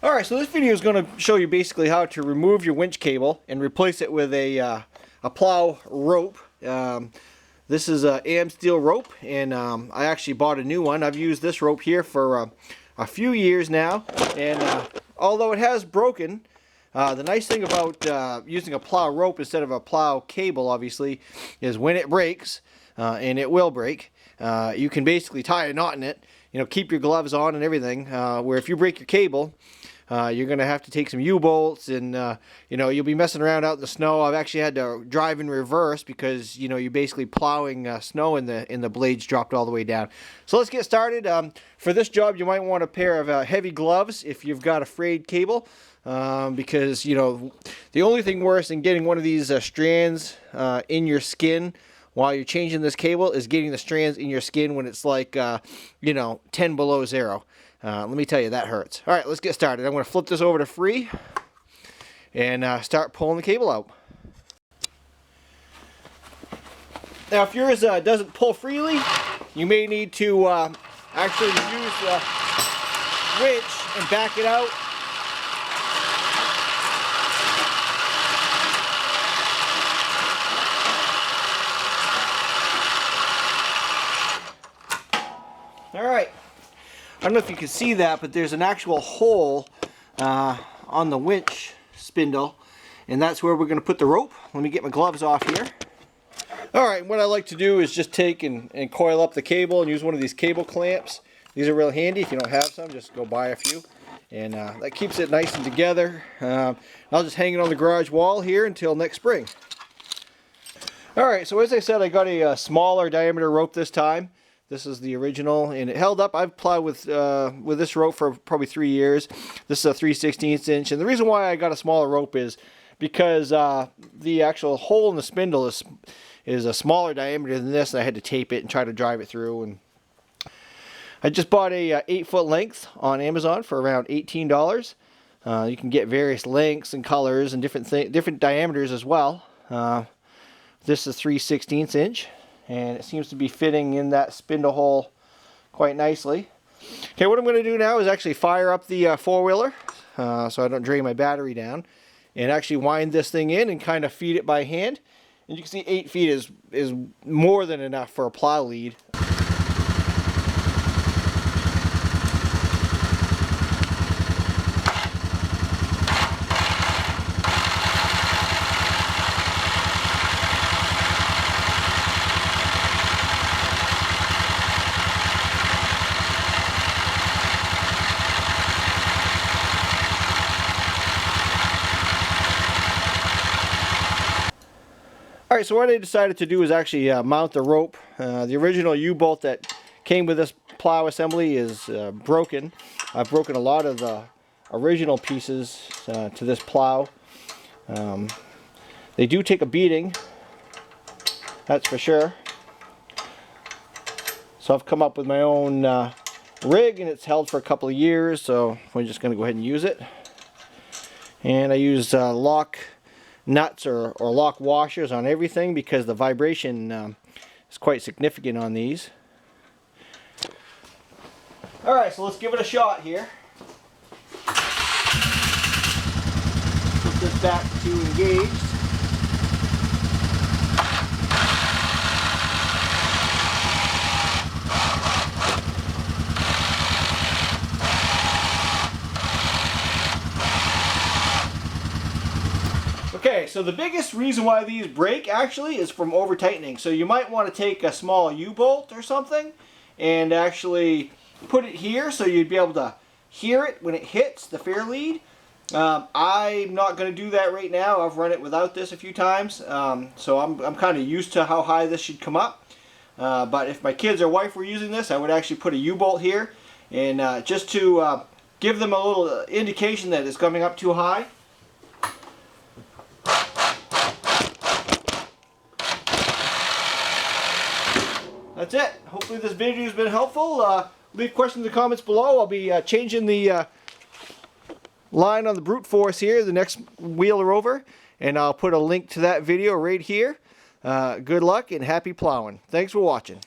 Alright, so this video is going to show you basically how to remove your winch cable and replace it with a plow rope. This is an AmSteel rope, and I actually bought a new one. I've used this rope here for a few years now, and although it has broken, the nice thing about using a plow rope instead of a plow cable, obviously, is when it breaks, and it will break, you can basically tie a knot in it, keep your gloves on and everything, where if you break your cable, you're going to have to take some U-bolts, and you'll be messing around out in the snow. I've actually had to drive in reverse because you're basically plowing snow and the blades dropped all the way down. So let's get started. For this job, you might want a pair of heavy gloves if you've got a frayed cable, because the only thing worse than getting one of these strands in your skin while you're changing this cable is getting the strands in your skin when it's like 10 below zero. Let me tell you, that hurts. Alright, let's get started. I'm going to flip this over to free and start pulling the cable out. Now, if yours doesn't pull freely, you may need to actually use the winch and back it out. Alright. I don't know if you can see that, but there's an actual hole on the winch spindle, and that's where we're going to put the rope. Let me get my gloves off here. Alright, what I like to do is just take and coil up the cable and use one of these cable clamps. These are real handy. If you don't have some, just go buy a few. And that keeps it nice and together. I'll just hang it on the garage wall here until next spring. Alright, so as I said, I got a smaller diameter rope this time. This is the original, and it held up. I've plowed with this rope for probably 3 years. This is a 3/16 inch, and the reason why I got a smaller rope is because the actual hole in the spindle is a smaller diameter than this, and I had to tape it and try to drive it through. And I just bought a 8-foot length on Amazon for around $18. You can get various lengths and colors and different diameters as well. This is 3/16 inch. And it seems to be fitting in that spindle hole quite nicely. Okay, what I'm going to do now is actually fire up the four-wheeler so I don't drain my battery down, and actually wind this thing in and kind of feed it by hand. And you can see 8 feet is more than enough for a plow lead. Alright, so what I decided to do is actually mount the rope. The original U-bolt that came with this plow assembly is broken. I've broken a lot of the original pieces to this plow. They do take a beating, that's for sure. So I've come up with my own rig, and it's held for a couple of years, so we're just going to go ahead and use it. And I use lock nuts or lock washers on everything because the vibration is quite significant on these. Alright, so let's give it a shot here. Put this back to engaged. Okay, so the biggest reason why these break actually is from over tightening. So you might want to take a small U-bolt or something and actually put it here so you'd be able to hear it when it hits the fair lead. I'm not going to do that right now. I've run it without this a few times, so I'm kind of used to how high this should come up. But if my kids or wife were using this, I would actually put a U-bolt here, and just to give them a little indication that it's coming up too high. That's it. Hopefully this video has been helpful. Leave questions in the comments below. I'll be changing the line on the brute force here, the next wheeler over, and I'll put a link to that video right here. Good luck and happy plowing. Thanks for watching.